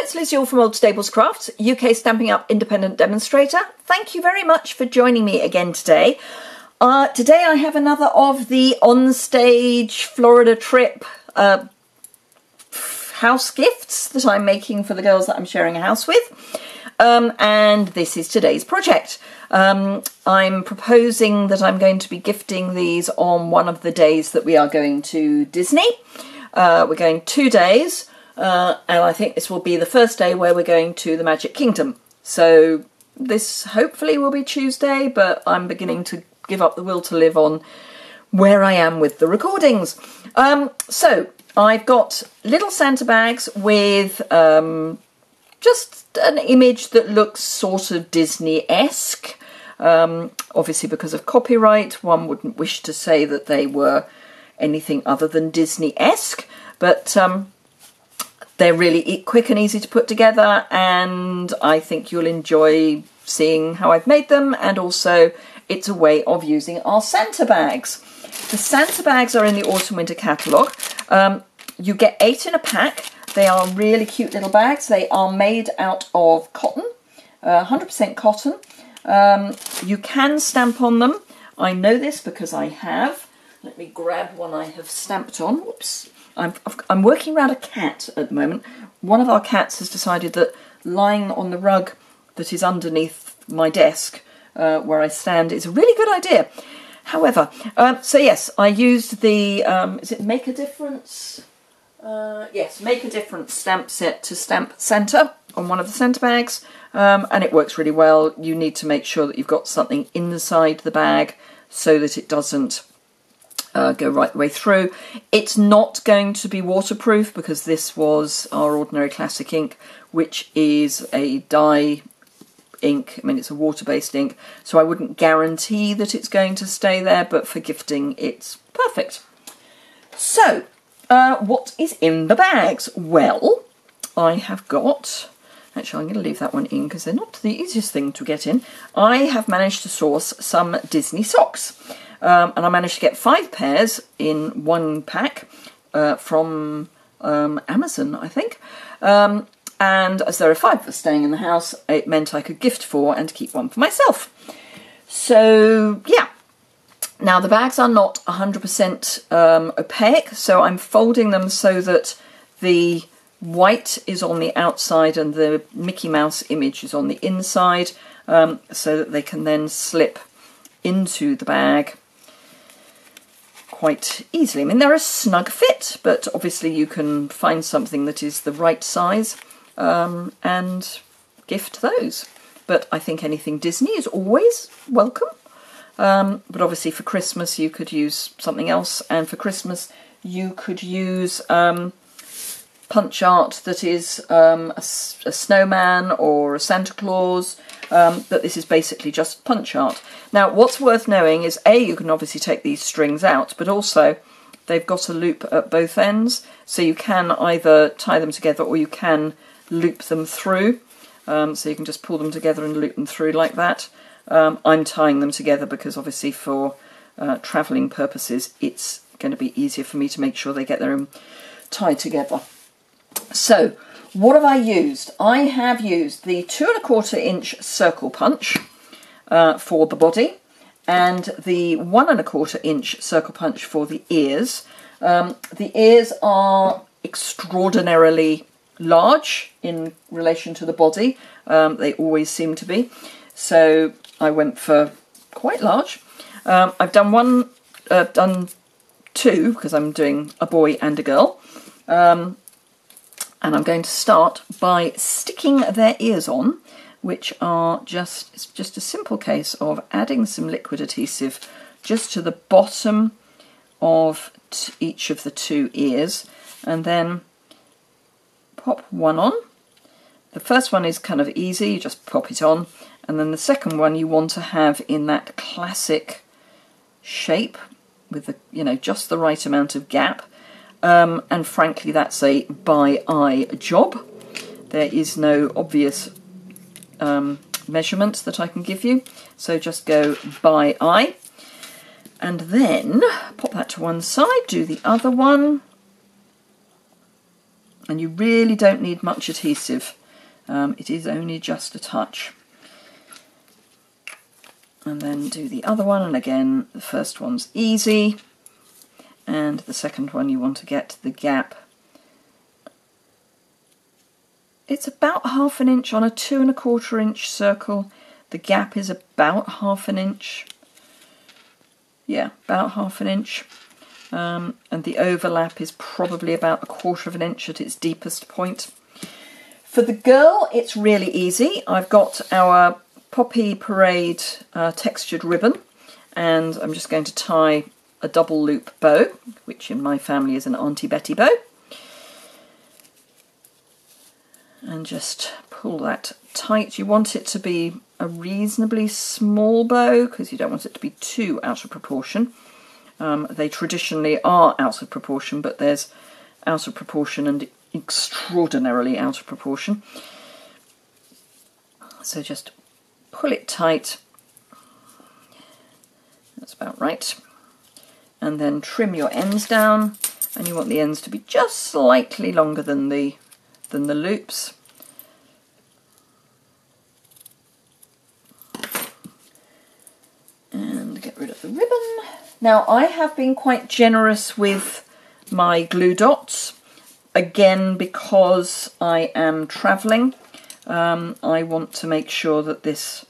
it's Liz Yuille from Old Stables Crafts, UK Stampin' Up independent demonstrator. Thank you very much for joining me again today. Today I have another of the OnStage Florida trip house gifts that I'm making for the girls that I'm sharing a house with. And this is today's project. I'm proposing that I'm going to be gifting these on one of the days that we are going to Disney. We're going 2 days. And I think this will be the first day where we're going to the Magic Kingdom. So this hopefully will be Tuesday, but I'm beginning to give up the will to live on where I am with the recordings. So I've got little Santa bags with just an image that looks sort of Disney-esque. Obviously because of copyright, one wouldn't wish to say that they were anything other than Disney-esque, but they're really quick and easy to put together, and I think you'll enjoy seeing how I've made them, and also it's a way of using our Santa bags. The Santa bags are in the Autumn Winter catalogue. You get 8 in a pack. They are really cute little bags. They are made out of cotton, 100% cotton. You can stamp on them. I know this because I have. Let me grab one I have stamped on. Whoops. I'm working around a cat at the moment. One of our cats has decided that lying on the rug that is underneath my desk where I stand is a really good idea. However, so yes, I used the, is it Make a Difference? Yes, Make a Difference stamp set to stamp Santa on one of the Santa bags, and it works really well. You need to make sure that you've got something inside the bag so that it doesn't go right the way through. It's not going to be waterproof because this was our ordinary classic ink, which is a dye ink. I mean, it's a water-based ink, so I wouldn't guarantee that it's going to stay there, but for gifting it's perfect. So what is in the bags? Well, I have got, actually I'm going to leave that one in because they're not the easiest thing to get in. I have managed to source some Disney socks. And I managed to get 5 pairs in one pack from Amazon, I think. And as there are 5 of us staying in the house, it meant I could gift 4 and keep 1 for myself. So, yeah. Now, the bags are not 100% opaque, so I'm folding them so that the white is on the outside and the Mickey Mouse image is on the inside, so that they can then slip into the bag quite easily. I mean, they're a snug fit, but obviously you can find something that is the right size and gift those. But I think anything Disney is always welcome. But obviously for Christmas you could use something else, and for Christmas you could use punch art that is a snowman or a Santa Claus. That this is basically just punch art. Now, what's worth knowing is, A, you can obviously take these strings out, but also they've got a loop at both ends, so you can either tie them together or you can loop them through. So you can just pull them together and loop them through like that. I'm tying them together because obviously for travelling purposes it's going to be easier for me to make sure they get there tied together. So, what have I used? I have used the 2 1/4 inch circle punch for the body, and the 1 1/4 inch circle punch for the ears. The ears are extraordinarily large in relation to the body. They always seem to be. So I went for quite large. I've done done 2 because I'm doing a boy and a girl. And I'm going to start by sticking their ears on, which are it's just a simple case of adding some liquid adhesive just to the bottom of each of the 2 ears, and then pop one on. The first one is kind of easy, you just pop it on, and then the second one you want to have in that classic shape with the, you know, just the right amount of gap. And frankly, that's a by eye job. There is no obvious measurements that I can give you, so just go by eye, and then pop that to one side, do the other one, And you really don't need much adhesive. It is only just a touch. And then do the other one, and again the first one's easy, and the second one you want to get the gap. It's about 1/2 inch on a 2 1/4 inch circle. The gap is about 1/2 inch. Yeah, about 1/2 inch. And the overlap is probably about 1/4 inch at its deepest point. For the girl, it's really easy. I've got our Poppy Parade textured ribbon, and I'm just going to tie a double loop bow, which in my family is an Auntie Betty bow, and just pull that tight. You want it to be a reasonably small bow because you don't want it to be too out of proportion. They traditionally are out of proportion, but there's out of proportion and extraordinarily out of proportion. So just pull it tight. That's about right. And then trim your ends down, and you want the ends to be just slightly longer than the loops. And get rid of the ribbon. Now I have been quite generous with my glue dots, again because I am travelling. I want to make sure that this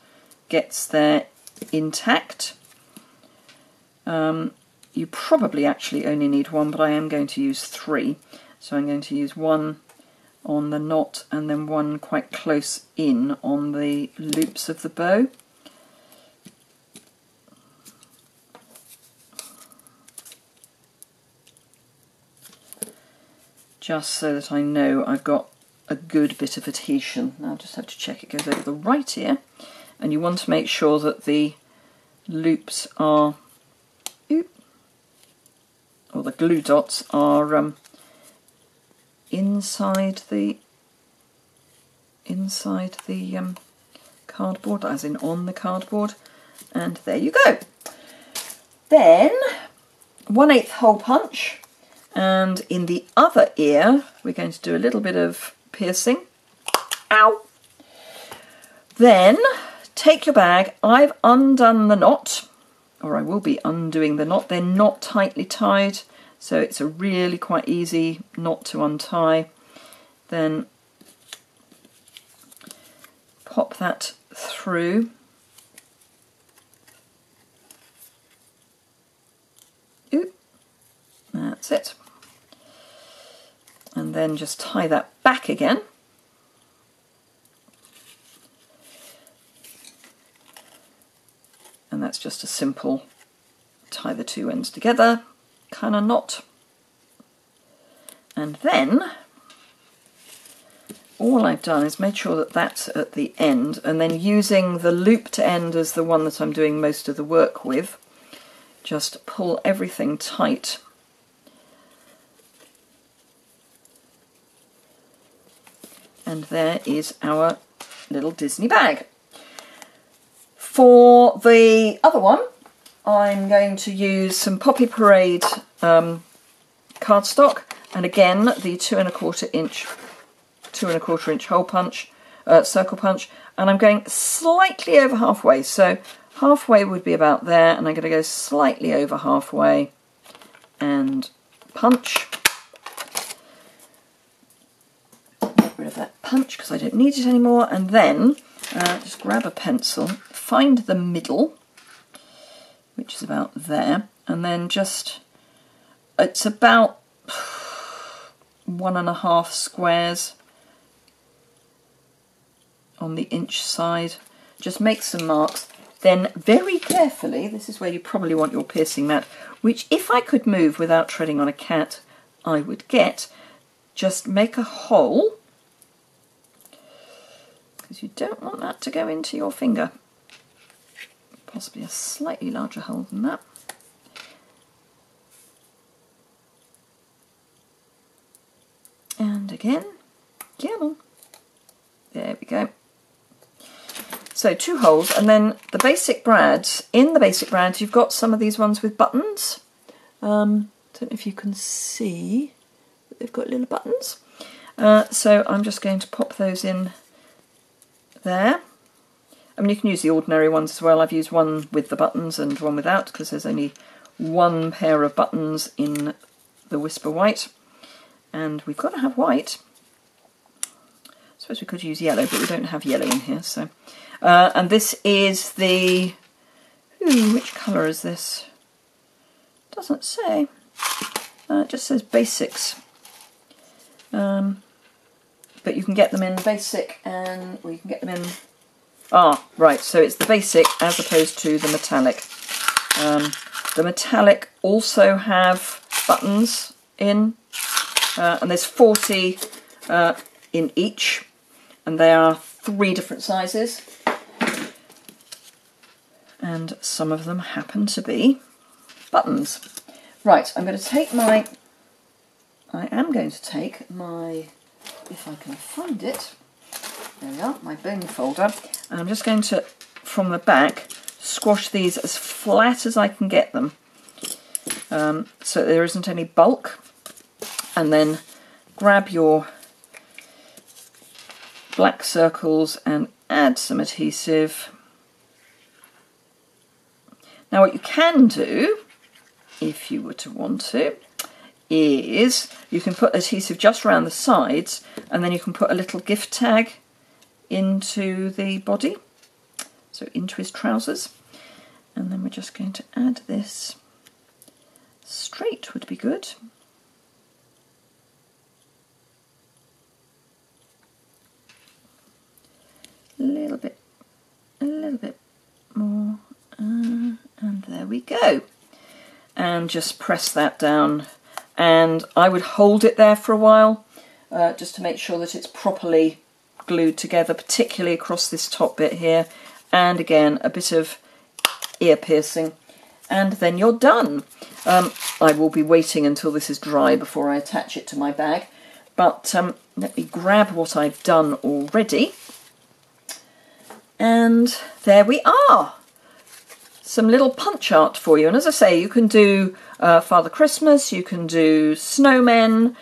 gets there intact. You probably actually only need one, but I am going to use 3. So I'm going to use one on the knot and then one quite close in on the loops of the bow. Just so that I know I've got a good bit of adhesion. Now I just have to check it goes over the right ear, and you want to make sure that the loops are, or the glue dots are inside the cardboard, as in on the cardboard, and there you go. Then 1/8 hole punch. And in the other ear, we're going to do a little bit of piercing. Ow! Then take your bag. I've undone the knot, or I will be undoing the knot. They're not tightly tied, so it's a really quite easy knot to untie. Then pop that through. Oop. That's it. And then just tie that back again. And that's just a simple tie the two ends together kind of knot. And then all I've done is made sure that that's at the end, and then using the looped end as the one that I'm doing most of the work with, just pull everything tight. And there is our little Disney bag. For the other one, I'm going to use some Poppy Parade cardstock, and again the 2 1/4 inch hole punch, circle punch, and I'm going slightly over halfway. So halfway would be about there, and I'm going to go slightly over halfway and punch. Rid of that punch because I don't need it anymore, and then just grab a pencil, find the middle, which is about there, and then just, it's about 1.5 squares on the inch side. Just make some marks, then very carefully, this is where you probably want your piercing mat, which if I could move without treading on a cat I would get. Just make a hole, because you don't want that to go into your finger. Possibly a slightly larger hole than that. And again, come on. There we go. So 2 holes, and then the basic brads. In the basic brads you've got some of these ones with buttons. Don't know if you can see, but they've got little buttons. So I'm just going to pop those in there. I mean, you can use the ordinary ones as well. I've used one with the buttons and one without because there's only one pair of buttons in the Whisper White. And we've got to have white. I suppose we could use yellow, but we don't have yellow in here. So, and this is the... Ooh, which colour is this? Doesn't say. It just says basics. But you can get them in basic and you can get them in... Ah, right, so it's the basic as opposed to the metallic. The metallic also have buttons in, and there's 40 in each, and they are 3 different sizes. And some of them happen to be buttons. Right, I am going to take my, if I can find it, there we are, my bone folder, and I'm just going to, from the back, squash these as flat as I can get them, so there isn't any bulk, and then grab your black circles and add some adhesive. Now what you can do, if you were to want to, is you can put adhesive just around the sides, and then you can put a little gift tag into the body, so into his trousers, and then we're just going to add this. Straight would be good. A little bit more, and there we go. And just press that down, and I would hold it there for a while, just to make sure that it's properly glued together, particularly across this top bit here, and again a bit of ear piercing, and then you're done. I will be waiting until this is dry before I attach it to my bag, but let me grab what I've done already, and there we are. Some little punch art for you, and as I say, you can do Father Christmas, you can do snowmen,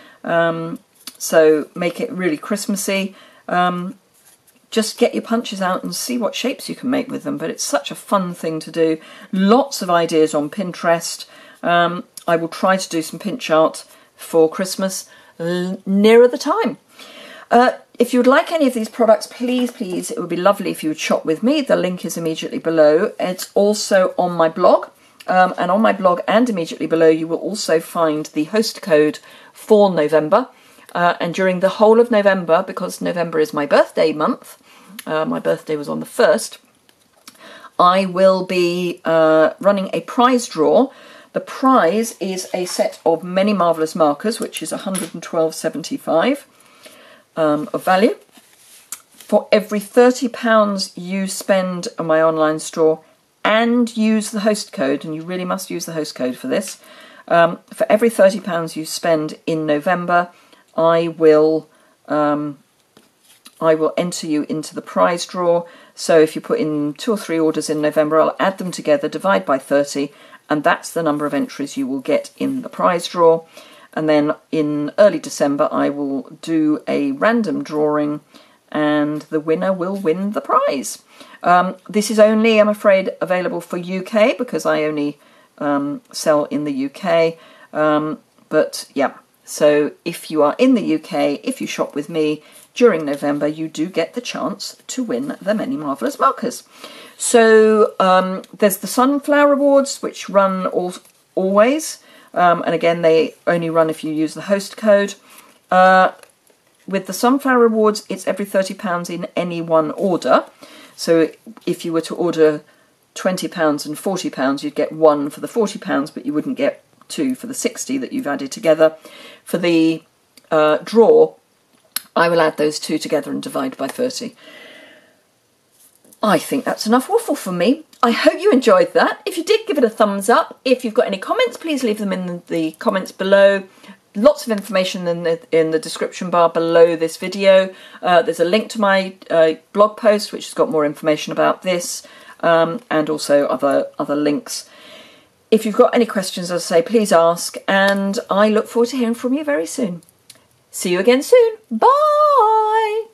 so make it really Christmassy. Just get your punches out and see what shapes you can make with them, but it's such a fun thing to do. Lots of ideas on Pinterest. I will try to do some pinch art for Christmas nearer the time. If you would like any of these products, please, it would be lovely if you would shop with me. The link is immediately below. It's also on my blog, and on my blog and immediately below you will also find the host code for November. And during the whole of November, because November is my birthday month, my birthday was on the 1st, I will be running a prize draw. The prize is a set of Many Marvellous markers, which is £112.75 of value. For every £30 you spend on my online store and use the host code, and you really must use the host code for this, for every £30 you spend in November, I will enter you into the prize draw. So if you put in 2 or 3 orders in November, I'll add them together, divide by 30, and that's the number of entries you will get in the prize draw. And then in early December, I will do a random drawing, and the winner will win the prize. This is only, I'm afraid, available for UK, because I only sell in the UK. But yeah. So if you are in the UK, if you shop with me during November, you do get the chance to win the Many Marvellous markers. So there's the Sunflower Awards, which run always. And again, they only run if you use the host code. With the Sunflower Awards, it's every £30 in any one order. So if you were to order £20 and £40, you'd get 1 for the £40, but you wouldn't get 2 for the 60 that you've added together. For the draw, I will add those 2 together and divide by 30. I think that's enough waffle for me. I hope you enjoyed that. If you did, give it a thumbs up. If you've got any comments, please leave them in the comments below. Lots of information in the description bar below this video. There's a link to my blog post, which has got more information about this, and also other links. If you've got any questions, as I say, please ask, and I look forward to hearing from you very soon. See you again soon. Bye!